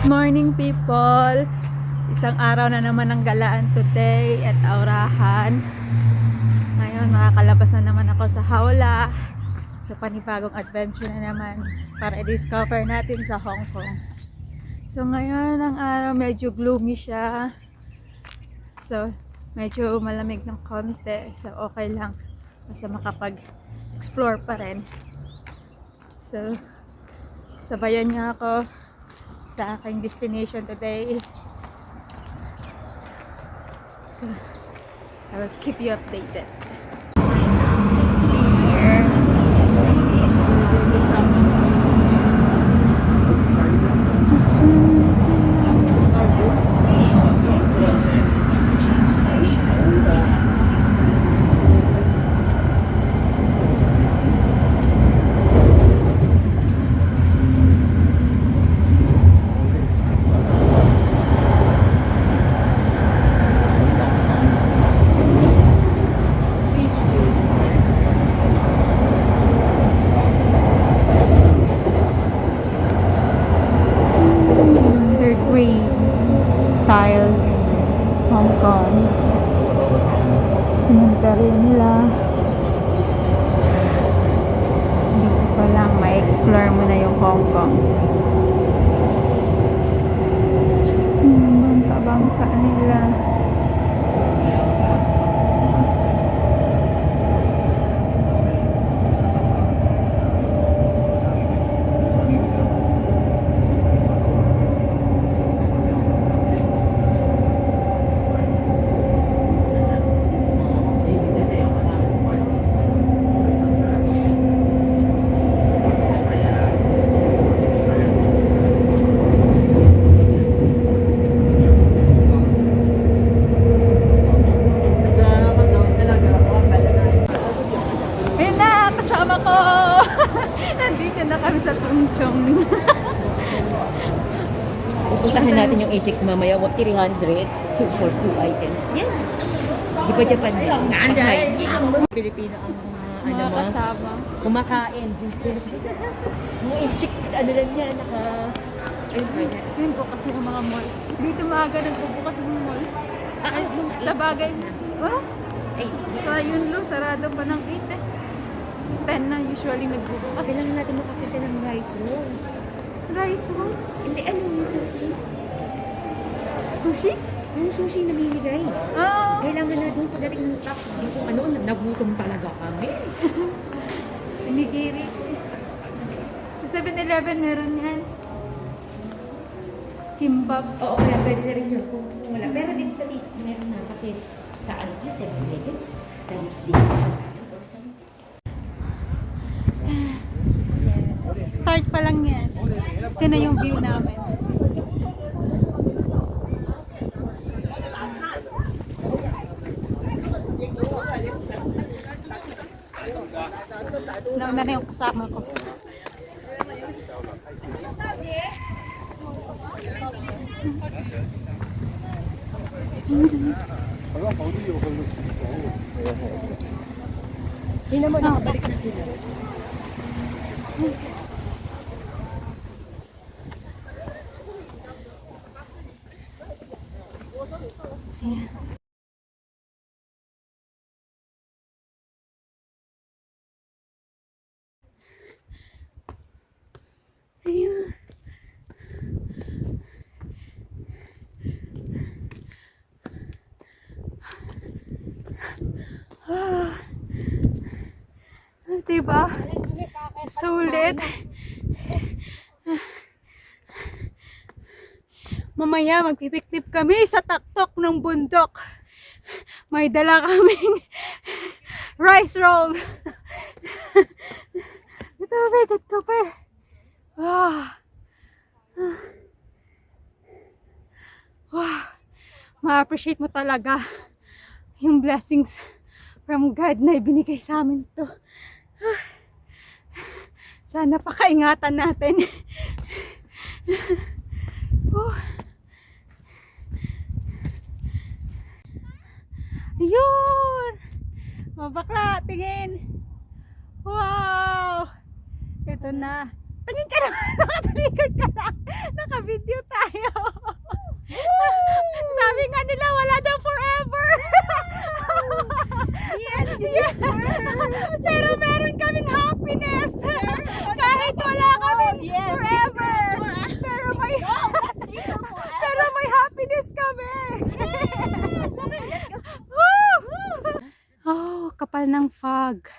Good morning people! Isang araw na naman ng galaan today at aurahan. Ngayon makakalabas na naman ako sa hawla sa panibagong adventure na naman para i-discover natin sa Hong Kong. So ngayon ang araw medyo gloomy siya. So medyo malamig ng konti. So okay lang. Basta makapag-explore pa rin. So sabayan niya ako sa aking destination today. So, I will keep you updated. Here. Style Hong Kong. Cemetery nila. Dito pa lang may explore mo na yung Hong Kong. Bangka-bangka nila. Nandito na kami sa Chung. Pupuntahan natin yung A6 mamaya, 300 for 2 items. Yan. Di ba Japan yan? Pilipino ang Mga kasama. kumakain. Mga inchik, ano lang yan, Yun po kasi yung mga mall. Dito maaga nagbubukas ng mall. Sa bagay. Oh? Ay, So yun lo, sarado pa ng 8 eh. 10 na usually nagbubukas. kailangan natin makakita ng rice roll. Rice roll? Hindi, ano yung sushi? Sushi? Yung sushi na mini rice. Ah! Kailangan natin pagdating ng top, dito nagutom talaga kami. Sinigiri. Sa 7-Eleven meron yan. Kimbap. Oo, kaya pwede na rin yun kung wala. Pero dito sa list, meron na kasi sa ano, 7-Eleven. Times dito. Start pa lang yan. Ito na yung view namin. Nauna na yung kasama ko. Hindi naman nakabalik na sila. Ayun. Diba? Sulit. Mamaya magpipiknip kami sa taktok ng bundok. May dala kaming rice roll. Ito ba? Ito pa. Wow. Wow. Ma-appreciate mo talaga yung blessings from God na ibinigay sa amin ito. Sana pakaingatan natin. Ayun! O bakla, tingin! Wow! Ito na. Tingin ka naman! Talikod ka lang. Naka-video tayo. Sabi nga nila, wala daw forever. Yes. Pero meron kaming happiness. Kahit wala kaming forever. Pero may happiness kami. Woo! Oh, kapal ng fog.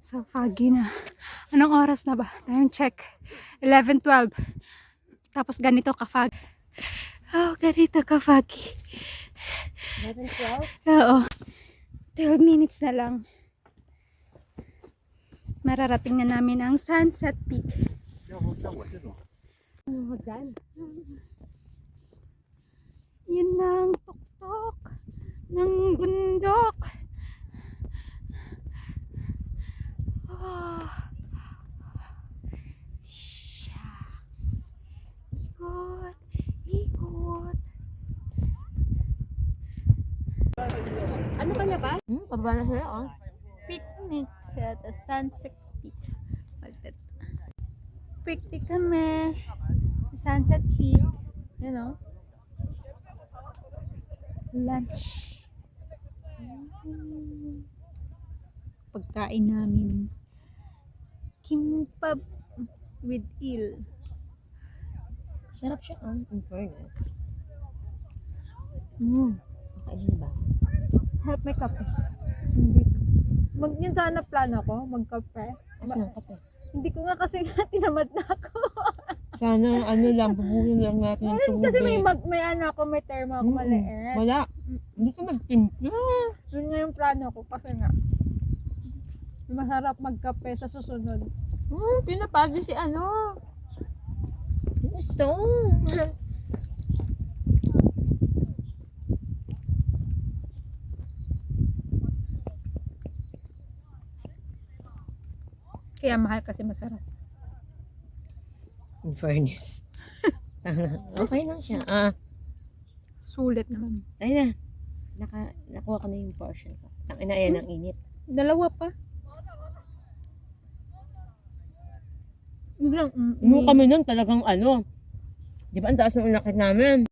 So foggy na. Anong oras na ba? Time check. 11:12. Tapos ganito ka-fog. Oh, ganito ka-foggy. 11, 12? Oo. 12 minutes na lang. Mararating na namin ang Sunset Peak. Yun lang, tuktok ng bundok. Oh. Shucks. Ikot, ikot. Ano ka na ba? Pababa na sila, oh. Picnic at the Sunset Peak. Picnic kami. Sunset Peak. You know? Lunch. Pagkain namin. Kimbap with eel. Sarap siya, in fairness. Kakainin na ba? Help may kape. Hindi. Yun sana plano ko, magkape. Asan ang kape? Hindi ko nga kasi nga tinamad na ako. Sana, lang, bubuhin lang natin ng tubig. Kasi may ano ako, may termo ako maliit. Wala. Hindi ka nagtimpla. Yun nga yung plano ko kasi nga. Masarap magkape sa susunod. Pinapagi si ano. Yung stone. Kaya mahal kasi masarap. In fairness. Okay lang siya. Sulit naman. Ay na. Nakuha ko na yung portion ko. Tangina, ayan ang init. Dalawa pa. Umuwi kami nun talagang ano. Di ba ang taas ng unakit namin?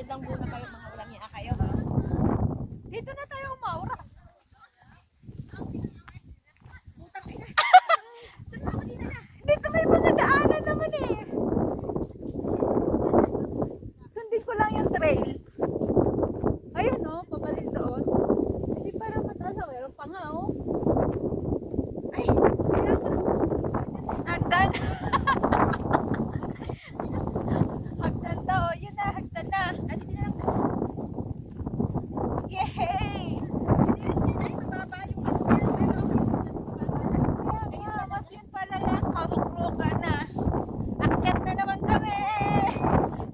lang muna kayo, mga walang niya kayo. Dito na tayo umaura. Saan ba ako dito na? Dito may mga daanan naman eh. Sundin ko lang yung trail. Ayun oh, pabalik doon. Kasi parang mataas na, meron pa nga oh. Ay, kaya pa. Hagdan. Hagdan daw, yun na, hagdan na. Dito na lang tayo. Yehey! Ay, mababa yung ano yan. Pero okay. Kaya mas yun pala yan, karukrukan na. Akyat na naman kami!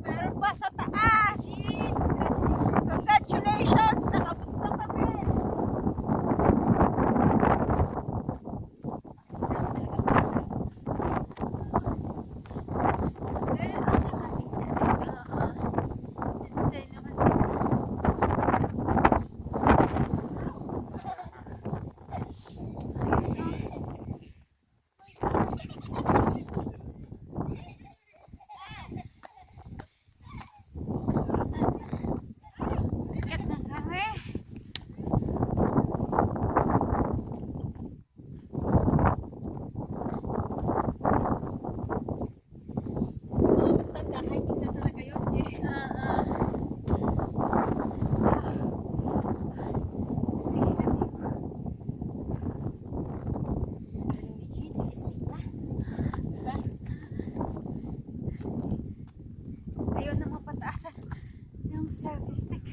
Meron pa sa taas! Congratulations! Nakabot na kami! Enjoy naman. Akyat na kami! Mga matanda, hiking na talaga yun. Sige na. Ayun na mapataasan yung selfie stick.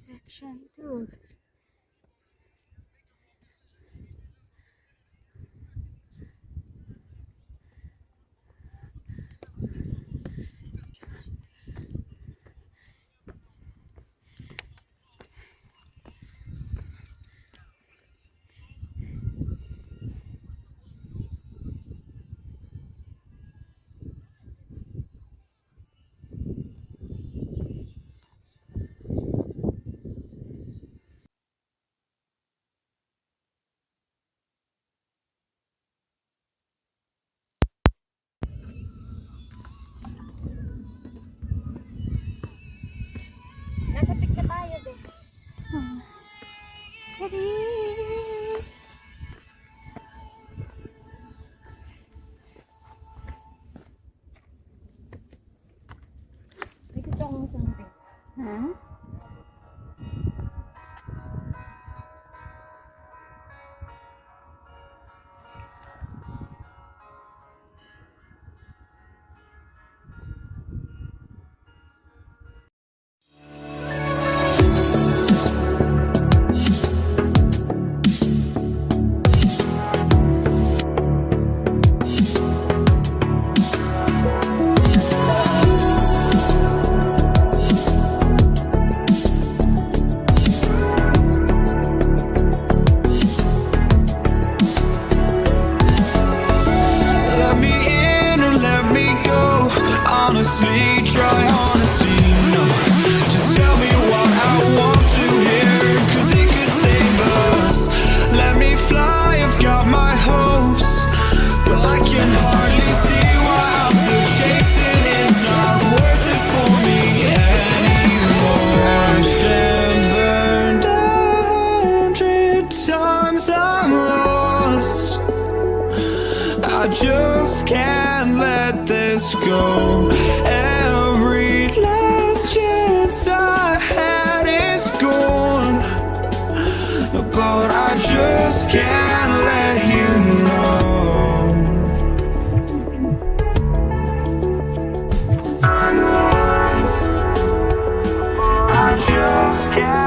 Section 2. Nasa peak na tayo, be. Please! May gusto akong isang pink. Huh? can't let you know. I just can't